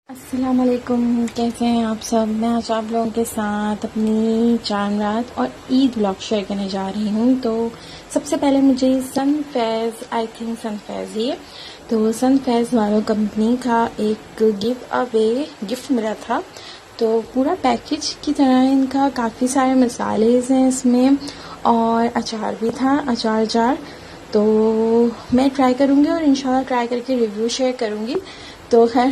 अस्सलाम वालेकुम, कैसे हैं आप सब। मैं आज आप लोगों के साथ अपनी चांद रात और ईद व्लॉग शेयर करने जा रही हूँ। तो सबसे पहले मुझे सनफेज, आई थिंक सनफेज ही है, तो सनफेज वालों कंपनी का एक गिव अवे गिफ्ट मिला था। तो पूरा पैकेज की तरह इनका काफ़ी सारे मसाले हैं इसमें, और अचार भी था, अचार। तो मैं ट्राई करूँगी और इंशाल्लाह ट्राई करके रिव्यू शेयर करूँगी। तो खैर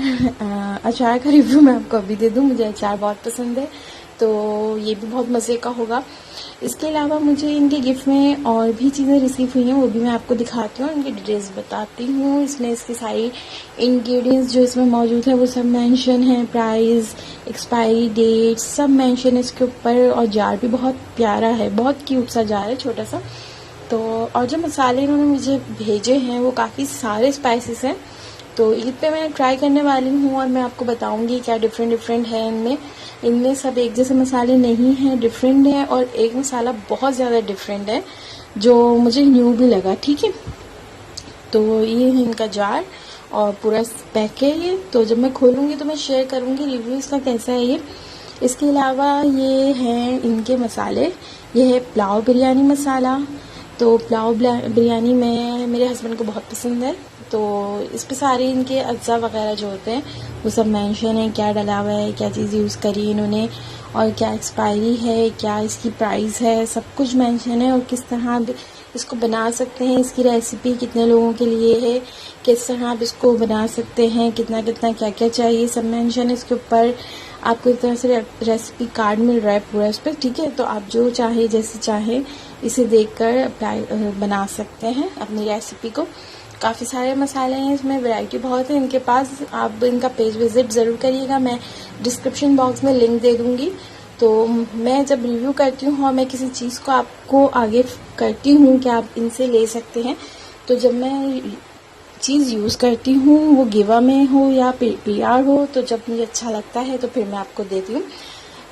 अचार का रिव्यू मैं आपको अभी दे दूँ। मुझे अचार बहुत पसंद है, तो ये भी बहुत मज़े का होगा। इसके अलावा मुझे इनके गिफ्ट में और भी चीज़ें रिसीव हुई हैं, वो भी मैं आपको दिखाती हूँ, इनकी डिटेल्स बताती हूँ। इसमें इसकी सारी इंग्रेडिएंट्स जो इसमें मौजूद है वो सब मेंशन है, प्राइस, एक्सपायरी डेट सब मेंशन है इसके ऊपर। और जार भी बहुत प्यारा है, बहुत क्यूट सा जार है, छोटा सा। तो और जो मसाले इन्होंने मुझे भेजे हैं वो काफ़ी सारे स्पाइसेस हैं। तो ईद पे मैं ट्राई करने वाली हूँ और मैं आपको बताऊंगी क्या डिफरेंट है इनमें सब एक जैसे मसाले नहीं हैं, डिफरेंट है। और एक मसाला बहुत ज़्यादा डिफरेंट है जो मुझे न्यू भी लगा। ठीक है, तो ये है इनका जार और पूरा पैक है ये। तो जब मैं खोलूँगी तो मैं शेयर करूँगी रिव्यू इसका कैसा है ये। इसके अलावा ये हैं इनके मसाले, ये है पुलाव बिरयानी मसाला। तो पुलाव बिरयानी में मेरे हस्बैंड को बहुत पसंद है, तो इस पे सारे इनके अज्जा वगैरह जो होते हैं वो सब मेंशन है, क्या डला हुआ है, क्या चीज़ यूज़ करी इन्होंने, और क्या एक्सपायरी है, क्या इसकी प्राइस है, सब कुछ मेंशन है। और किस तरह आप इसको बना सकते हैं, इसकी रेसिपी कितने लोगों के लिए है, किस तरह आप इसको बना सकते हैं, कितना क्या क्या चाहिए, सब मेंशन है इसके ऊपर। आपको एक तरह से रेसिपी कार्ड मिल रहा है पूरा इस पर। ठीक है, तो आप जो चाहे जैसे चाहे इसे देखकर अप्लाई बना सकते हैं अपनी रेसिपी को। काफ़ी सारे मसाले हैं इसमें, वैरायटी बहुत है इनके पास। आप इनका पेज विजिट ज़रूर करिएगा, मैं डिस्क्रिप्शन बॉक्स में लिंक दे दूँगी। तो मैं जब रिव्यू करती हूँ और मैं किसी चीज़ को आपको आगे करती हूँ कि आप इनसे ले सकते हैं, तो जब मैं चीज़ यूज़ करती हूँ वो गिवा में हो या PR हो, तो जब मुझे अच्छा लगता है तो फिर मैं आपको देती हूँ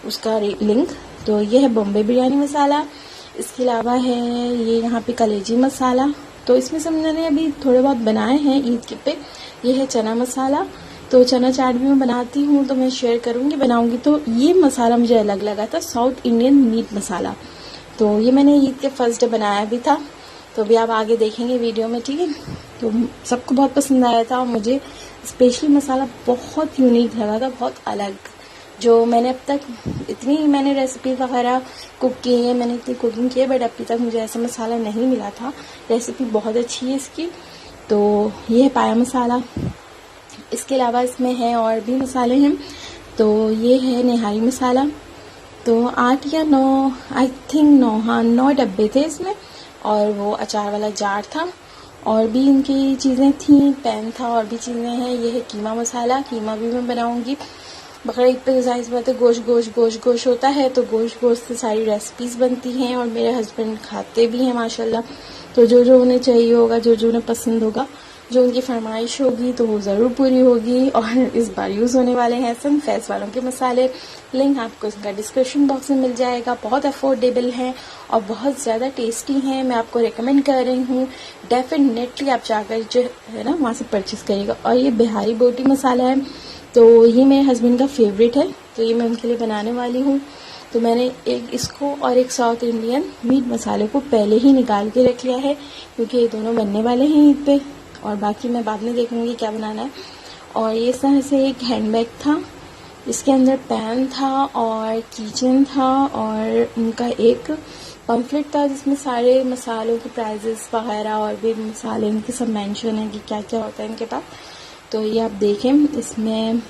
उसका लिंक। तो ये है बॉम्बे बिरयानी मसाला। इसके अलावा है ये यहाँ पे कलेजी मसाला। तो इसमें से मैंने अभी थोड़े बहुत बनाए हैं ईद के पे। ये है चना मसाला, तो चना चाट भी मैं बनाती हूँ, तो मैं शेयर करूँगी बनाऊँगी। तो ये मसाला मुझे अलग लगा था, साउथ इंडियन मीट मसाला। तो ये मैंने ईद के फर्स्ट डे बनाया भी था, तो भी आप आगे देखेंगे वीडियो में। ठीक है, तो सबको बहुत पसंद आया था और मुझे स्पेशली मसाला बहुत यूनिक लगा था, बहुत अलग। जो मैंने अब तक इतनी मैंने रेसिपी वगैरह कुक की है, मैंने इतनी कुकिंग की है, बट अभी तक मुझे ऐसा मसाला नहीं मिला था। रेसिपी बहुत अच्छी है इसकी। तो ये है पाया मसाला। इसके अलावा इसमें है और भी मसाले हैं। तो ये है निहारी मसाला। तो 8 या 9, आई थिंक 9, हाँ 9 डब्बे थे इसमें, और वो अचार वाला जार था। और भी इनकी चीज़ें थी, पैन था, और भी चीज़ें हैं। ये है कीमा मसाला, कीमा भी मैं बनाऊंगी। बकरा ईद पे जाहिर बात है गोश्त होता है, तो गोश्त से सारी रेसिपीज़ बनती हैं और मेरे हस्बैंड खाते भी हैं माशाल्लाह। तो जो उन्हें चाहिए होगा, जो उन्हें पसंद होगा, जो उनकी फरमाइश होगी तो वो ज़रूर पूरी होगी। और इस बार यूज़ होने वाले हैं सनफेज वालों के मसाले। लिंक आपको इसका डिस्क्रिप्शन बॉक्स में मिल जाएगा। बहुत अफोर्डेबल हैं और बहुत ज़्यादा टेस्टी हैं, मैं आपको रिकमेंड कर रही हूँ। डेफिनेटली आप जाकर जो है ना वहाँ से परचेज़ करिएगा। और ये बिहारी बोटी मसाला है, तो ये मेरे हस्बैंड का फेवरेट है, तो ये मैं उनके लिए बनाने वाली हूँ। तो मैंने एक इसको और एक साउथ इंडियन मीट मसाले को पहले ही निकाल के रख लिया है, क्योंकि ये दोनों बनने वाले हैं ईद पे, और बाकी मैं बाद में देखूँगी क्या बनाना है। और ये इस तरह से एक हैंडबैग था, इसके अंदर पैन था और किचन था, और उनका एक पम्फलेट था जिसमें सारे मसालों के प्राइजेस वगैरह और भी मसाले इनके सब मेंशन है कि क्या क्या होता है इनके पास। तो ये आप देखें, इसमें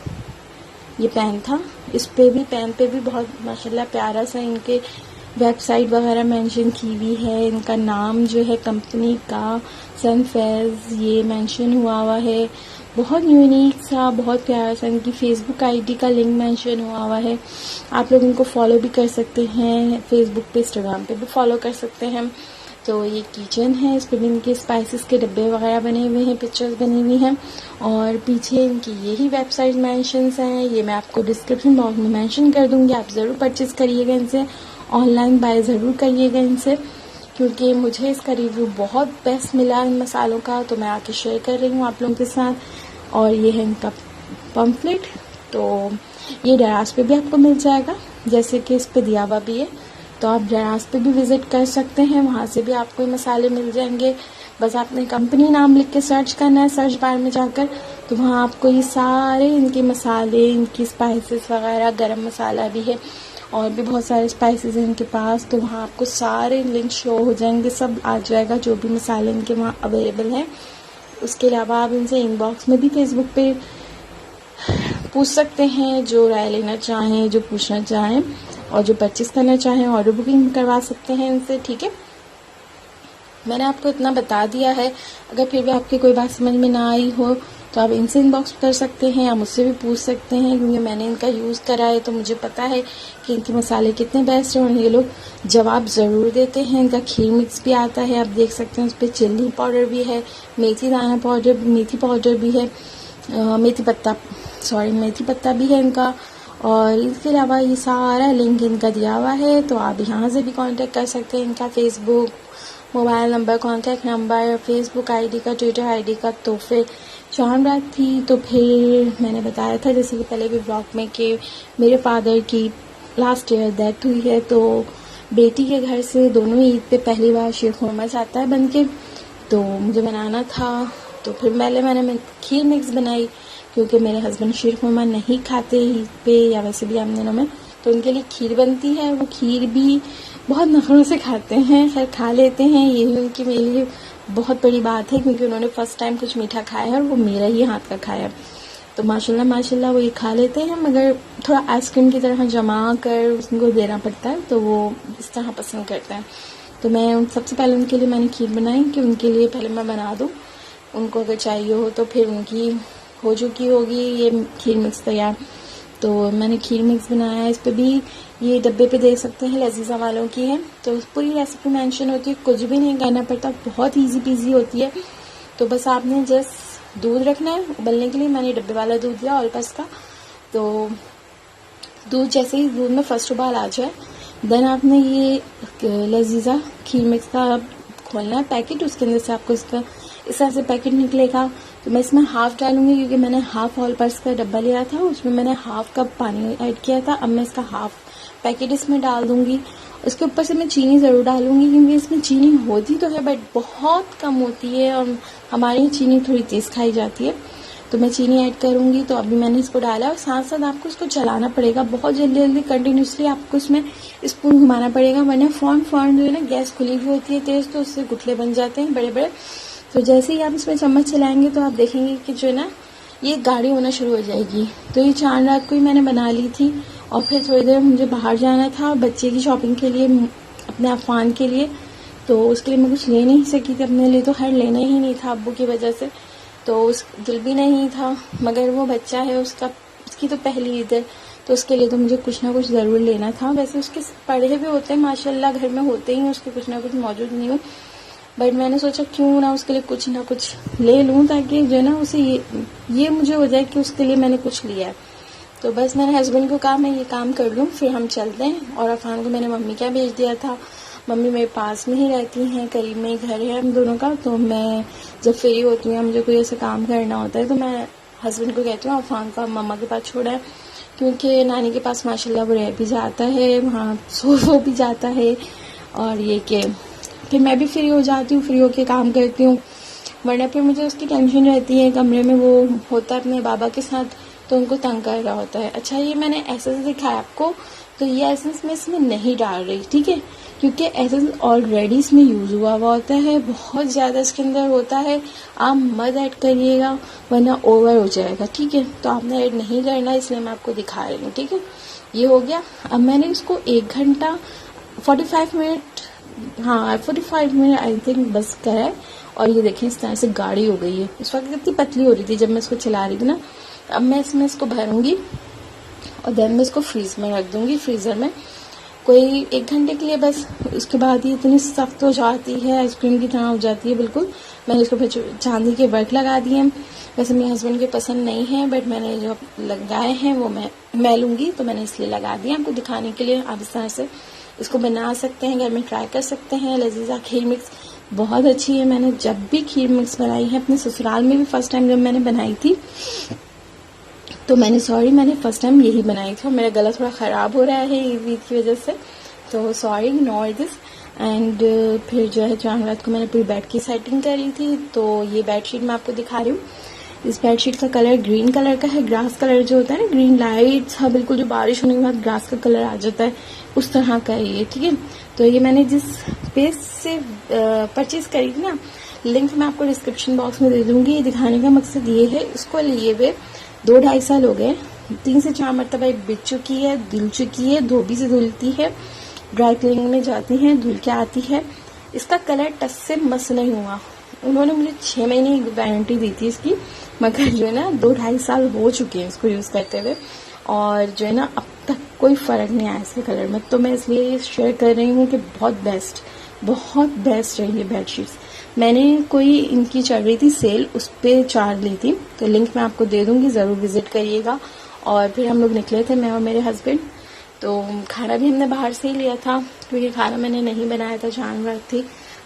ये पैन था, पैन पे भी बहुत माशाल्लाह प्यारा सा इनके वेबसाइट वगैरह मेंशन की हुई है। इनका नाम जो है कंपनी का सनफेज ये मेंशन हुआ है। बहुत यूनिक सा, बहुत प्यारा सा। इनकी फेसबुक ID का लिंक मेंशन हुआ है। आप लोग इनको फॉलो भी कर सकते हैं, फेसबुक पे, इंस्टाग्राम पे भी फॉलो कर सकते हैं। तो ये किचन है, इस पर भी इनके स्पाइसेस के डब्बे वगैरह बने हुए हैं, पिक्चर्स बनी हुई हैं। और पीछे इनकी यही वेबसाइट मेंशंस हैं, ये मैं आपको डिस्क्रिप्शन बॉक्स में मेंशन कर दूंगी। आप ज़रूर परचेज़ करिएगा इनसे, ऑनलाइन बाय ज़रूर करिएगा इनसे, क्योंकि मुझे इसका रिव्यू बहुत बेस्ट मिला इन मसालों का, तो मैं आके शेयर कर रही हूँ आप लोगों के साथ। और ये है इनका पम्फलेट, तो ये मैं आपको तो ये डरास पे भी आपको मिल जाएगा, जैसे कि इस पे दिया हुआ भी है। तो आप डरास पे भी विज़िट कर सकते हैं, वहाँ से भी आपको ये मसाले मिल जाएंगे। बस आपने कंपनी नाम लिख के सर्च करना है सर्च बार में जाकर, तो वहाँ आपको ये सारे इनके मसाले, इनकी स्पाइसेस वगैरह, गरम मसाला भी है और भी बहुत सारे स्पाइसेस हैं इनके पास, तो वहाँ आपको सारे लिंक शो हो जाएंगे, सब आ जाएगा जो भी मसाले इनके वहाँ अवेलेबल हैं। उसके अलावा आप इनसे इनबॉक्स में भी फेसबुक पे पूछ सकते हैं, जो राय लेना चाहें, जो पूछना चाहें और जो परचेस करना चाहें ऑर्डर बुकिंग करवा सकते हैं इनसे, ठीक है। मैंने आपको इतना बता दिया है, अगर फिर भी आपकी कोई बात समझ में ना आई हो तो आप इनसे इनबॉक्स कर सकते हैं या मुझसे भी पूछ सकते हैं, क्योंकि मैंने इनका यूज़ करा है तो मुझे पता है कि इनके मसाले कितने बेस्ट हैं और ये लोग जवाब ज़रूर देते हैं। इनका खीर मिक्स भी आता है, आप देख सकते हैं, उस पर चिल्ली पाउडर भी है, मेथी दाना पाउडर, मेथी पाउडर भी है, मेथी पत्ता भी है इनका। और इसके अलावा ये सारा लिंक इनका दिया हुआ है, तो आप यहाँ से भी कांटेक्ट कर सकते हैं। इनका Facebook, mobile number, contact number, Facebook ID का, ट्विटर आईडी का। तो फिर शाम रात थी, तो फिर मैंने बताया था जैसे कि पहले भी ब्लॉग में कि मेरे फादर की लास्ट ईयर डेथ हुई है, तो बेटी के घर से दोनों ईद पे पहली बार शीर खुरमा आता है बन के, तो मुझे बनाना था। तो फिर मैंने खीर मिक्स बनाई, क्योंकि मेरे हस्बैंड शीर खुरमा नहीं खाते ईद पे या वैसे भी आम दिनों में, तो उनके लिए खीर बनती है। वो खीर भी बहुत नखरों से खाते हैं, खैर खा लेते हैं, यही उनकी मेरे लिए बहुत बड़ी बात है, क्योंकि उन्होंने फर्स्ट टाइम कुछ मीठा खाया है और वो मेरा ही हाथ का खाया है। तो माशाल्लाह वो ये खा लेते हैं, मगर थोड़ा आइसक्रीम की तरह जमा कर उनको देना पड़ता है, तो वो इस तरह पसंद करते हैं। तो मैं सबसे पहले उनके लिए मैंने खीर बनाई कि उनके लिए पहले मैं बना दूँ, उनको अगर चाहिए हो तो फिर उनकी हो चुकी होगी ये खीर मिक्स तैयार। तो मैंने खीर मिक्स बनाया है, इस पर भी ये डब्बे पे देख सकते हैं, लजीजा वालों की है, तो पूरी रेसिपी मेंशन होती है, कुछ भी नहीं करना पड़ता, बहुत इजी पीजी होती है। तो बस आपने जस्ट दूध रखना है उबलने के लिए, मैंने डब्बे वाला दूध दिया ऑलपस का। तो दूध जैसे ही दूध में फर्स्ट उबाल आ जाए, देन आपने ये लजीजा खीर मिक्स का खोलना है पैकेट, उसके अंदर से आपको इसका इस तरह से पैकेट निकलेगा। तो मैं इसमें हाफ डालूंगी, क्योंकि मैंने हाफ ऑल पर्स का डब्बा लिया था, उसमें मैंने हाफ कप पानी ऐड किया था। अब मैं इसका हाफ पैकेट इसमें डाल दूंगी। उसके ऊपर से मैं चीनी ज़रूर डालूंगी, क्योंकि इसमें चीनी होती तो है बट बहुत कम होती है और हमारी चीनी थोड़ी तेज़ खाई जाती है, तो मैं चीनी ऐड करूंगी। तो अभी मैंने इसको डाला और साथ साथ आपको इसको चलाना पड़ेगा, बहुत जल्दी कंटिन्यूसली आपको इसमें स्पून घुमाना पड़ेगा, वरना फौरन जो है ना गैस खुली हुई होती है तेज़, तो उससे गुठले बन जाते हैं बड़े बड़े। तो जैसे ही आप इसमें चम्मच चलाएंगे तो आप देखेंगे कि जो है ना ये गाढ़ी होना शुरू हो जाएगी। तो ये चांद रात को ही मैंने बना ली थी, और फिर थोड़ी देर मुझे बाहर जाना था बच्चे की शॉपिंग के लिए, अपने अफान के लिए, तो उसके लिए मैं कुछ ले नहीं सकी थी अपने लिए, तो खैर लेना ही नहीं था अब्बू की वजह से, तो उस दिल भी नहीं था, मगर वो बच्चा है उसकी तो पहली ईद है, तो उसके लिए तो मुझे कुछ ना कुछ ज़रूर लेना था। वैसे उसके पढ़े भी होते हैं माशाल्लाह, घर में होते ही उसके कुछ ना कुछ मौजूद नहीं हो, बट मैंने सोचा क्यों ना उसके लिए कुछ ना कुछ ले लूँ, ताकि जो है ना उसे ये मुझे हो जाए कि उसके लिए मैंने कुछ लिया है। तो बस मैंने हस्बैंड को कहा मैं ये काम कर लूँ फिर हम चलते हैं, और अफान को मैंने मम्मी क्या भेज दिया था। मम्मी मेरे पास में ही रहती हैं, करीब में ही घर है हम दोनों का, तो मैं जब फ्री होती हूँ या मुझे कोई ऐसा काम करना होता है तो मैं हस्बैंड को कहती हूँ अफान को मम्मा के पास छोड़ा है, क्योंकि नानी के पास माशाल्लाह वो रह भी जाता है, वहाँ सो भी जाता है, और ये कि फिर मैं भी फ्री हो जाती हूँ, फ्री होके काम करती हूँ, वरना फिर मुझे उसकी टेंशन रहती है। कमरे में वो होता है अपने बाबा के साथ, तो उनको तंग कर रहा होता है। अच्छा ये मैंने एसेंस दिखाया आपको, तो ये एसेंस मैं इसमें नहीं डाल रही, ठीक है, क्योंकि एसेंस ऑलरेडी इसमें यूज़ हुआ होता है, बहुत ज़्यादा इसके अंदर होता है, आप मत ऐड करिएगा वरना ओवर हो जाएगा, ठीक है। तो आपने ऐड नहीं करना, इसलिए मैं आपको दिखा रही हूँ, ठीक है। ये हो गया। अब मैंने इसको 1 घंटा 45 मिनट आई थिंक बस करा है, और ये देखें इस तरह से गाढ़ी हो गई है। इस वक्त कितनी पतली हो रही थी जब मैं इसको चला रही थी ना। अब मैं इसमें इसको भरूंगी और देन मैं इसको फ्रीज में रख दूंगी, फ्रीज़र में कोई 1 घंटे के लिए बस। उसके बाद ये इतनी सख्त हो जाती है, आइसक्रीम की तरह हो जाती है बिल्कुल। मैंने इसको फिर चांदी के वर्क लगा दिए हैं, वैसे मेरे हस्बैंड के पसंद नहीं है, बट मैंने जो लगाए हैं वो मैं लूँगी, तो मैंने इसलिए लगा दिया आपको दिखाने के लिए। आप इस तरह से इसको बना सकते हैं, घर में ट्राई कर सकते हैं। लजीजा खीर मिक्स बहुत अच्छी है, मैंने जब भी खीर मिक्स बनाई है अपने ससुराल में भी फर्स्ट टाइम जब मैंने बनाई थी तो मैंने फ़र्स्ट टाइम यही बनाई थी और मेरा गला थोड़ा ख़राब हो रहा है ईद की वजह से, तो सॉरी इग्नोर दिस। एंड फिर जो है चांद रात को मैंने पूरी बेड की सेटिंग करी थी। तो ये बेडशीट मैं आपको दिखा रही हूँ। इस बेडशीट का कलर ग्रीन कलर का है, ग्रास कलर जो होता है ना, ग्रीन लाइट सा, बिल्कुल जो बारिश होने के बाद ग्रास का कलर आ जाता है उस तरह का है ये, ठीक है। तो ये मैंने जिस पेज से परचेज करी थी ना, लिंक मैं आपको डिस्क्रिप्शन बॉक्स में दे दूंगी। दिखाने का मकसद ये है, इसको लिए हुए 2-2.5 साल हो गए, 3 से 4 मरतबा बिक चुकी है, धुल चुकी है, धोबी से धुलती है, ड्राई क्लीनिंग में जाती है, धुल के आती है। इसका कलर टच से मस नहीं हुआ। उन्होंने मुझे 6 महीने की वारंटी दी थी इसकी, मगर जो है ना 2-2.5 साल हो चुके हैं इसको यूज़ करते हुए, और जो है ना अब तक कोई फ़र्क नहीं आया इसके कलर में। तो मैं इसलिए ये शेयर कर रही हूँ कि बहुत बेस्ट है ये बेडशीट्स। मैंने कोई इनकी चल रही थी सेल, उस पर 4 ली थी, तो लिंक मैं आपको दे दूँगी, ज़रूर विज़िट करिएगा। और फिर हम लोग निकले थे, मैं और मेरे हस्बैंड। तो खाना भी हमने बाहर से ही लिया था, क्योंकि खाना मैंने नहीं बनाया था, चांद रात थी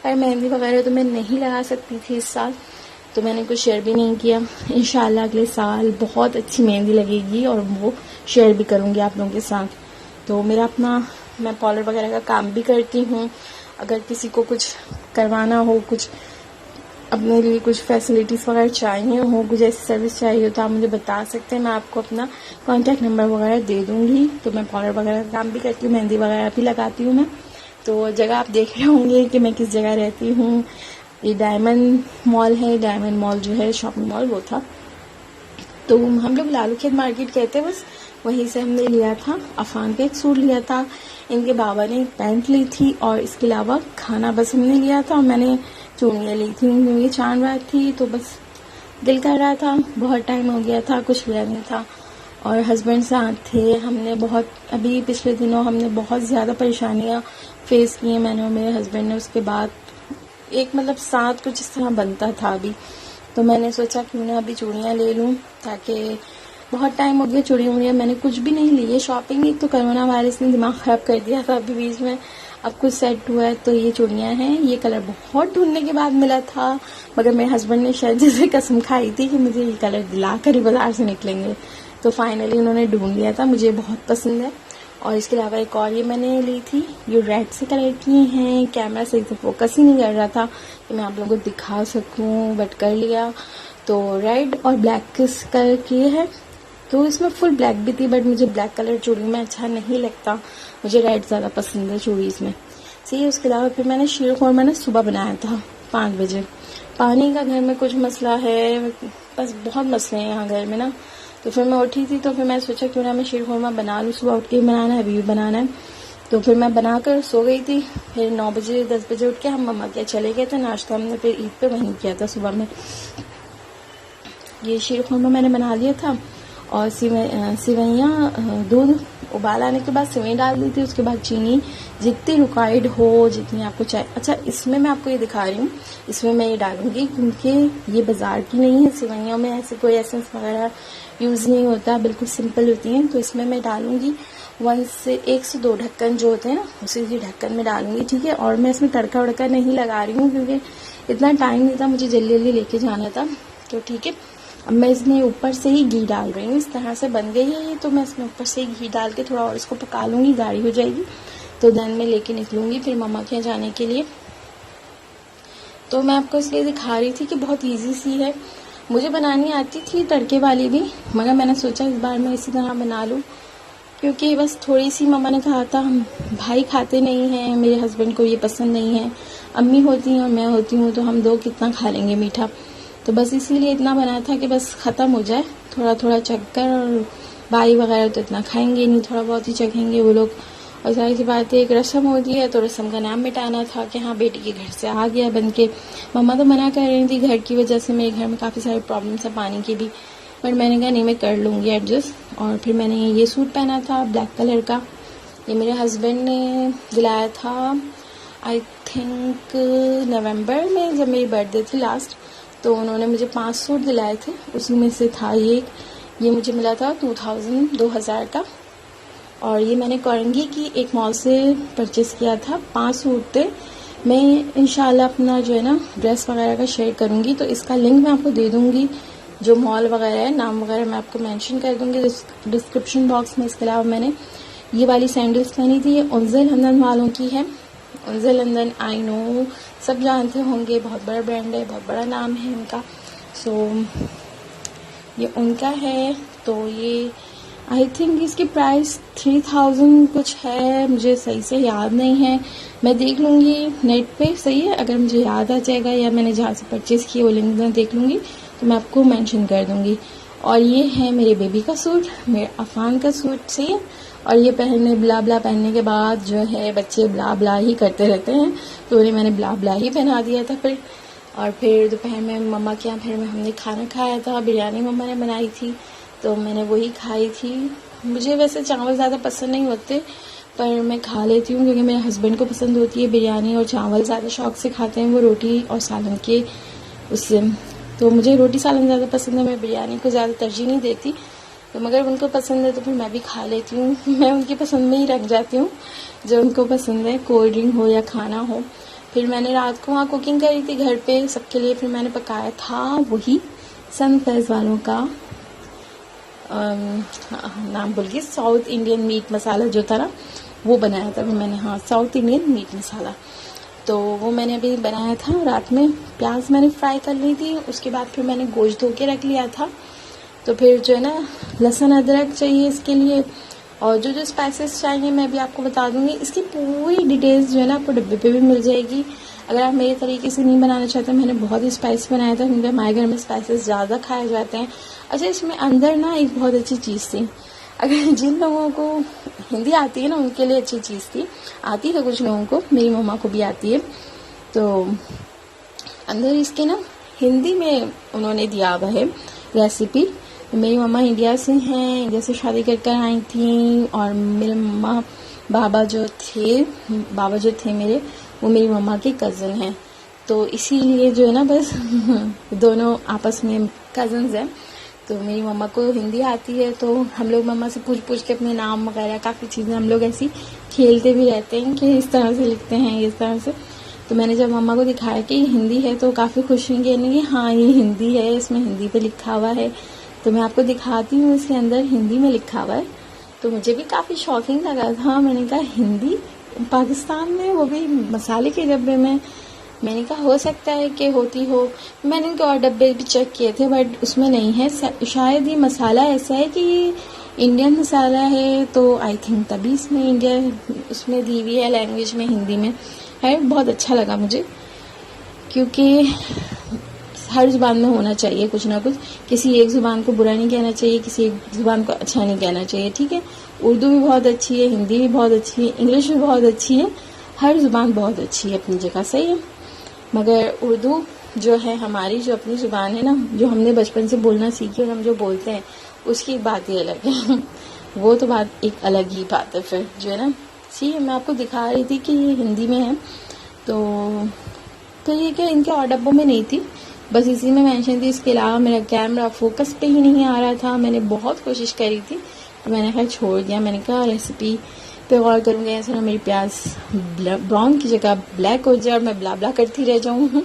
और मेहंदी वगैरह तो मैं नहीं लगा सकती थी इस साल, तो मैंने कुछ शेयर भी नहीं किया। इंशाल्लाह अगले साल बहुत अच्छी मेहंदी लगेगी और वो शेयर भी करूँगी आप लोगों के साथ। तो मेरा अपना, मैं पार्लर वगैरह का काम भी करती हूँ। अगर किसी को कुछ करवाना हो, कुछ अपने लिए कुछ फैसिलिटीज़ वगैरह चाहिए हो, कुछ ऐसी सर्विस चाहिए हो, तो आप मुझे बता सकते हैं। मैं आपको अपना कॉन्टैक्ट नंबर वगैरह दे दूँगी। तो मैं पार्लर वगैरह का काम भी करती हूँ, मेहंदी वगैरह भी लगाती हूँ मैं। तो जगह आप देख रहे होंगे कि मैं किस जगह रहती हूँ। ये डायमंड मॉल है, डायमंड मॉल जो है शॉपिंग मॉल वो था। तो हम लोग लालू खेत मार्केट कहते हैं, बस वहीं से हमने लिया था। अफान का एक सूट लिया था, इनके बाबा ने एक पैंट ली थी, और इसके अलावा खाना बस हमने लिया था। और मैंने चूड़ियाँ ली थी, क्योंकि चांद रात थी तो बस दिल कर रहा था, बहुत टाइम हो गया था, कुछ लिया नहीं था। और हस्बैंड साथ थे। हमने बहुत, अभी पिछले दिनों हमने बहुत ज़्यादा परेशानियाँ फेस की हैं, मैंने और मेरे हस्बैंड ने। उसके बाद एक मतलब साथ कुछ इस तरह बनता था अभी, तो मैंने सोचा क्यों ना अभी चूड़ियाँ ले लूँ, ताकि बहुत टाइम हो गया चूड़ियाँ मैंने कुछ भी नहीं ली है। शॉपिंग एक तो कोरोना वायरस ने दिमाग ख़राब कर दिया था अभी बीच में, अब कुछ सेट हुआ है। तो ये चूड़ियाँ हैं, ये कलर बहुत ढूंढने के बाद मिला था, मगर मेरे हस्बैंड ने शायद जैसे कसम खाई थी कि मुझे ये कलर दिला कर ही बाजार से निकलेंगे, तो फाइनली उन्होंने ढूंढ लिया था। मुझे बहुत पसंद है। और इसके अलावा एक और ये मैंने ली थी, ये रेड से कलर की हैं। कैमरा सही से फोकस ही नहीं कर रहा था कि मैं आप लोगों को दिखा सकूं, बट कर लिया। तो रेड और ब्लैक किस कलर की है, तो इसमें फुल ब्लैक भी थी, बट मुझे ब्लैक कलर चूड़ी में अच्छा नहीं लगता, मुझे रेड ज़्यादा पसंद है चूड़ी इसमें। सही। उसके अलावा फिर मैंने शीर खुरमा मैंने सुबह बनाया था 5 बजे। पानी का घर में कुछ मसला है, बस बहुत मसले हैं यहाँ घर में ना। तो फिर मैं उठी थी, तो फिर मैं सोचा क्यों ना मैं शीर खुरमा बना लूँ, सुबह उठ के बनाना है, अभी भी बनाना है। तो फिर मैं बनाकर सो गई थी। फिर 9 बजे 10 बजे उठ के हम मम्मा के चले गए थे। नाश्ता हमने फिर ईद पे वहीं किया था सुबह में। ये शीर खुरमा मैंने बना लिया था, और सिवैयाँ दूध उबाल आने के बाद सिवई डाल दी थी। उसके बाद चीनी जितनी रिक्वायर्ड हो, जितनी आपको चाहिए। अच्छा, इसमें मैं आपको ये दिखा रही हूँ, इसमें मैं ये डालूंगी क्योंकि ये बाजार की नहीं है। सिवैयों में ऐसे कोई एसेंस वगैरह यूज़ नहीं होता, बिल्कुल सिंपल होती हैं। तो इसमें मैं डालूंगी 1 से 2 ढक्कन जो होते हैं ना, उसी ढक्कन में डालूंगी, ठीक है। और मैं इसमें तड़का वड़का नहीं लगा रही हूँ, क्योंकि इतना टाइम नहीं था, मुझे जल्दी जल्दी लेके जाना था। तो ठीक है, अब मैं इसमें ऊपर से ही घी डाल रही हूँ। इस तरह से बन गई है ये, तो मैं इसमें ऊपर से ही घी डाल के थोड़ा और इसको पका लूँगी, गाढ़ी हो जाएगी। तो देन मैं लेके निकलूँगी फिर मम्मा के यहाँ जाने के लिए। तो मैं आपको इसलिए दिखा रही थी कि बहुत ईजी सी है। मुझे बनानी आती थी तड़के वाली भी, मगर मैंने सोचा इस बार मैं इसी तरह बना लूँ, क्योंकि बस थोड़ी सी, मम्मा ने कहा था भाई खाते नहीं हैं, मेरे हस्बैंड को ये पसंद नहीं है, अम्मी होती हैं और मैं होती हूँ, तो हम 2 कितना खा लेंगे मीठा। तो बस इसीलिए इतना बना था कि बस ख़त्म हो जाए, थोड़ा थोड़ा चख कर। और भाई वगैरह तो इतना खाएंगे नहीं, थोड़ा बहुत ही चखेंगे वो लोग। और सारी सी बात है, एक रस्म होती है, तो रस्म का नाम मिटाना था कि हाँ बेटी के घर से आ गया बन के। मम्मा तो मना कर रही थी घर की वजह से, मेरे घर में काफ़ी सारे प्रॉब्लम्स है पानी की भी, पर मैंने कहा नहीं, मैं कर लूँगी एडजस्ट। और फिर मैंने ये सूट पहना था ब्लैक कलर का, ये मेरे हस्बैंड ने दिलाया था आई थिंक नवंबर में, जब मेरी बर्थडे थी लास्ट। तो उन्होंने मुझे 5 सूट दिलाए थे, उसी में से था ये मुझे मिला था 2000 का। और ये मैंने कोरंगी की एक मॉल से परचेस किया था। 5 सूट थे। मैं इंशाल्लाह अपना जो है ना ड्रेस वगैरह का शेयर करूँगी, तो इसका लिंक मैं आपको दे दूँगी। जो मॉल वगैरह है, नाम वगैरह मैं आपको मेंशन कर दूंगी डिस्क्रिप्शन बॉक्स में। इसके अलावा मैंने ये वाली सैंडल्स पहनी थी, ये उनसे लंदन वालों की है। उनसे लंदन आई नो सब जानते होंगे, बहुत बड़ा ब्रांड है, बहुत बड़ा नाम है इनका। सो ये उनका है। तो ये आई थिंक इसकी प्राइस 3000 कुछ है, मुझे सही से याद नहीं है, मैं देख लूँगी नेट पे। सही है, अगर मुझे याद आ जाएगा या मैंने जहाँ से परचेज़ की वो लिंक में देख लूँगी तो मैं आपको मेंशन कर दूँगी। और ये है मेरे बेबी का सूट, मेरे अफान का सूट। सही है। और ये पहनने ब्ला ब्ला पहनने के बाद जो है बच्चे ब्ला ब्ला ही करते रहते हैं, तो उन्हें मैंने ब्ला ब्ला ही पहना दिया था फिर। और फिर दोपहर में मम्मा के यहाँ फिर हमने खाना खाया था, बिरयानी मम्मा ने बनाई थी तो मैंने वही खाई थी। मुझे वैसे चावल ज़्यादा पसंद नहीं होते पर मैं खा लेती हूँ क्योंकि मेरे हस्बैंड को पसंद होती है बिरयानी, और चावल ज़्यादा शौक से खाते हैं वो रोटी और सालन के उससे। तो मुझे रोटी सालन ज़्यादा पसंद है, मैं बिरयानी को ज़्यादा तरजीह नहीं देती। तो मगर उनको पसंद है तो फिर मैं भी खा लेती हूँ। मैं उनकी पसंद में ही रख जाती हूँ जो उनको पसंद है, कोल्ड ड्रिंक हो या खाना हो। फिर मैंने रात को वहाँ कुकिंग करी थी घर पे सबके लिए, फिर मैंने पकाया था वही सनफेज वालों का नाम भूल गई, साउथ इंडियन मीट मसाला जो था ना वो बनाया था फिर मैंने। हाँ, साउथ इंडियन मीट मसाला, तो वो मैंने अभी बनाया था रात में। प्याज मैंने फ्राई कर ली थी, उसके बाद फिर मैंने गोश्त धो के रख लिया था। तो फिर जो है ना लहसुन अदरक चाहिए इसके लिए, और जो जो स्पाइसेस चाहिए मैं भी आपको बता दूंगी। इसकी पूरी डिटेल्स जो है ना आपको डब्बे पे भी मिल जाएगी। अगर आप मेरे तरीके से नहीं बनाना चाहते, मैंने बहुत ही स्पाइस बनाया था क्योंकि हमारे घर में स्पाइसेस ज़्यादा खाए जाते हैं। अच्छा, इसमें अंदर ना एक बहुत अच्छी चीज़ थी, अगर जिन लोगों को हिंदी आती है ना उनके लिए अच्छी चीज़ थी, आती है कुछ लोगों को, मेरी मम्मा को भी आती है। तो अंदर इसके ना हिंदी में उन्होंने दिया हुआ है रेसिपी। मेरी मम्मा इंडिया से हैं, इंडिया से शादी कर आई थी, और मेरे मम्मा बाबा जो थे मेरे, वो मेरी मम्मा के कज़न हैं। तो इसीलिए जो है ना बस दोनों आपस में कज़न्स हैं। तो मेरी मम्मा को हिंदी आती है तो हम लोग मम्मा से पूछ के अपने नाम वगैरह काफ़ी चीज़ें हम लोग ऐसी खेलते भी रहते हैं कि इस तरह से लिखते हैं, इस तरह से। तो मैंने जब मम्मा को दिखाया कि हिंदी है तो काफ़ी खुश हुई कि हाँ ये हिंदी है, इसमें हिंदी पे लिखा हुआ है। तो मैं आपको दिखाती हूँ, इसके अंदर हिंदी में लिखा हुआ है। तो मुझे भी काफ़ी शॉकिंग लगा था, मैंने कहा हिंदी पाकिस्तान में, वो भी मसाले के डब्बे में। मैंने कहा हो सकता है कि होती हो, मैंने उनके और डब्बे भी चेक किए थे बट उसमें नहीं है। शायद ये मसाला ऐसा है कि ये इंडियन मसाला है, तो आई थिंक तभी इसमें इंडिया उसमें दी हुई है लैंग्वेज में, हिंदी में है। बहुत अच्छा लगा मुझे क्योंकि हर ज़ुबान में होना चाहिए कुछ ना कुछ, किसी एक ज़ुबान को बुरा नहीं कहना चाहिए, किसी एक ज़ुबान को अच्छा नहीं कहना चाहिए। ठीक है, उर्दू भी बहुत अच्छी है, हिंदी भी बहुत अच्छी है, इंग्लिश भी बहुत अच्छी है, हर ज़ुबान बहुत अच्छी है अपनी जगह। सही है, मगर उर्दू जो है हमारी जो अपनी ज़ुबान है ना, जो हमने बचपन से बोलना सीखी और हम जो बोलते हैं उसकी बात ही अलग है वो तो बात एक अलग ही बात है फिर जो है ना। ठीक है, मैं आपको दिखा रही थी कि ये हिंदी में है। तो ये क्या इनके और डब्बों में नहीं थी, बस इसी में मेंशन थी। इसके अलावा मेरा कैमरा फोकस पे ही नहीं आ रहा था, मैंने बहुत कोशिश करी थी तो मैंने खैर छोड़ दिया। मैंने कहा रेसिपी पे गौर करूँगी, ऐसा ना मेरी प्याज ब्राउन की जगह ब्लैक हो जाए और मैं ब्ला ब्ला करती रह जाऊँ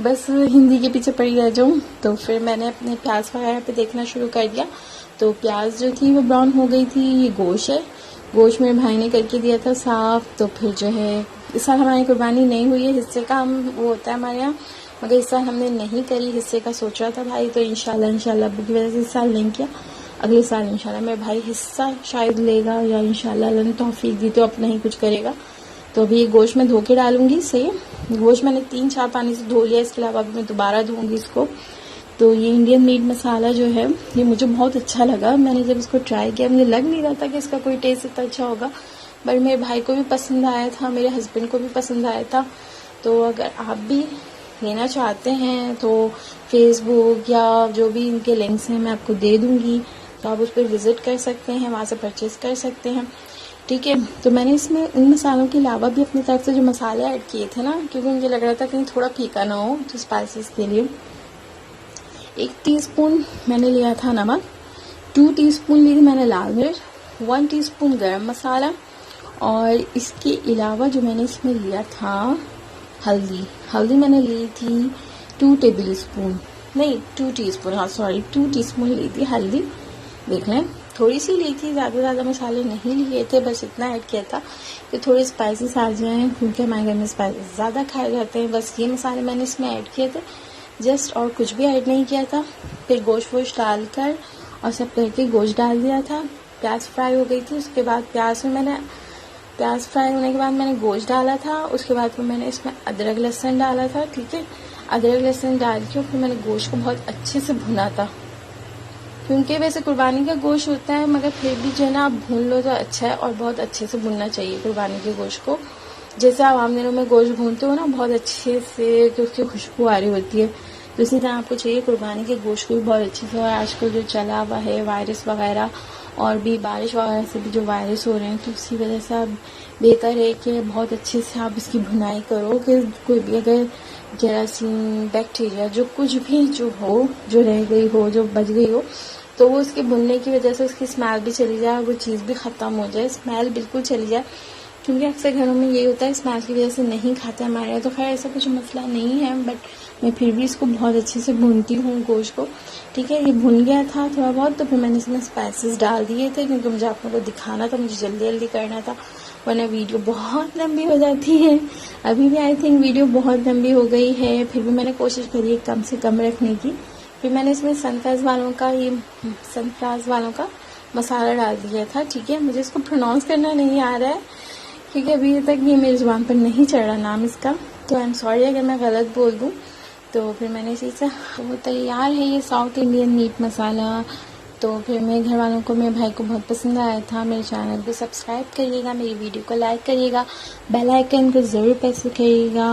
बस हिंदी के पीछे पड़ी रह जाऊँ। तो फिर मैंने अपने प्याज वगैरह पे देखना शुरू कर दिया, तो प्याज जो थी वो ब्राउन हो गई थी। ये गोश्त है, गोश्त मेरे भाई ने करके दिया था साफ़। तो फिर जो है इस साल हमारी कुर्बानी नहीं हुई है, हिस्से का हम वो होता है हमारे यहाँ, मगर इस साल हमने नहीं करी, हिस्से का सोचा था भाई। तो इंशाल्लाह अब्बू की वजह से इस साल नहीं किया, अगले साल इंशाल्लाह मेरा भाई हिस्सा शायद लेगा, या इंशाल्लाह अल्लाह ने तौफीक दी तो अपना ही कुछ करेगा। तो अभी ये गोश्त मैं धो के डालूंगी। सही, गोश्त मैंने 3-4 पानी से धो लिया, इसके अलावा अभी मैं दोबारा धोऊंगी इसको। तो ये इंडियन मीट मसाला जो है ये मुझे बहुत अच्छा लगा। मैंने जब इसको ट्राई किया मुझे लग नहीं रहा था कि इसका कोई टेस्ट इतना अच्छा होगा, बट मेरे भाई को भी पसंद आया था, मेरे हस्बैंड को भी पसंद आया था। तो अगर आप भी लेना चाहते हैं तो फेसबुक या जो भी इनके लिंक्स हैं मैं आपको दे दूंगी, तो आप उस पर विज़िट कर सकते हैं, वहाँ से परचेज़ कर सकते हैं। ठीक है, तो मैंने इसमें उन मसालों के अलावा भी अपनी तरफ से जो मसाले ऐड किए थे ना, क्योंकि मुझे लग रहा था कहीं थोड़ा फीका ना हो, तो स्पाइसेस के लिए 1 टीस्पून मैंने लिया था नमक, 2 टीस्पून ली थी मैंने लाल मिर्च, 1 टीस्पून गरम मसाला, और इसके अलावा जो मैंने इसमें लिया था हल्दी मैंने ली थी 2 टेबल स्पून। नहीं 2 टीस्पून, हाँ सॉरी 2 टीस्पून ली थी हल्दी। देख लें, थोड़ी सी ली थी, ज़्यादा मसाले नहीं लिए थे, बस इतना ऐड किया था कि थोड़े स्पाइसेस आ जाएँ, क्योंकि हमारे घर में स्पाइसेस ज़्यादा खाए जाते हैं। बस ये मसाले मैंने इसमें ऐड किए थे जस्ट, और कुछ भी ऐड नहीं किया था। फिर गोश्त वोश्त डालकर और सब करके गोश्त डाल दिया था। प्याज फ्राई हो गई थी, उसके बाद प्याज फ्राई होने के बाद मैंने गोश्त डाला था। उसके बाद फिर मैंने इसमें अदरक लहसुन डाला था, ठीक है। अदरक लहसुन डाल के फिर मैंने गोश्त को बहुत अच्छे से भुना था, क्योंकि वैसे कुर्बानी का गोश्त होता है, मगर फिर भी जो है ना आप भून लो तो अच्छा है, और बहुत अच्छे से भुनना चाहिए कुर्बानी के गोश्त को। जैसे आप आम दिनों में गोश्त भूनते हो ना बहुत अच्छे से, कि उसकी खुशबू आ रही होती है, तो इसी तरह आपको चाहिए कुर्बानी के गोश्त को भी बहुत अच्छे से। और आजकल जो चला हुआ है वायरस वगैरह, और भी बारिश वगैरह से भी जो वायरस हो रहे हैं, तो उसी वजह से आप बेहतर है कि बहुत अच्छे से आप इसकी भुनाई करो, कि कोई भी अगर जरासीम बैक्टीरिया जो कुछ भी जो हो, जो रह गई हो, जो बच गई हो, तो वो उसके भुनने की वजह से उसकी स्मेल भी चली जाए, वो चीज़ भी ख़त्म हो जाए, स्मेल बिल्कुल चली जाए। क्योंकि अक्सर घरों में ये होता है स्मेल की वजह से नहीं खाते हमारे यहाँ, तो खैर ऐसा कुछ मसला नहीं है, बट मैं फिर भी इसको बहुत अच्छे से भूनती हूँ गोश्त को, ठीक है। ये भुन गया था थोड़ा बहुत, तो फिर मैंने इसमें स्पाइसेस डाल दिए थे, क्योंकि मुझे आप लोगों को दिखाना था, मुझे जल्दी करना था, वरना वीडियो बहुत लंबी हो जाती है। अभी भी आई थिंक वीडियो बहुत लंबी हो गई है, फिर भी मैंने कोशिश करी है कम से कम रखने की। फिर मैंने इसमें सनफ्लावर्स वालों का मसाला डाल दिया था, ठीक है। मुझे इसको प्रोनाउंस करना नहीं आ रहा है, क्योंकि अभी तक ये मेरी ज़ुबान पर नहीं चढ़ रहा नाम इसका, तो आई एम सॉरी अगर मैं गलत बोल दूँ। तो फिर मैंने इसी से, वो तैयार है ये साउथ इंडियन मीट मसाला। तो फिर मेरे घर वालों को, मेरे भाई को बहुत पसंद आया था। मेरे चैनल को सब्सक्राइब करिएगा, मेरी वीडियो को लाइक करिएगा, बेल आइकन को ज़रूर प्रेस करिएगा।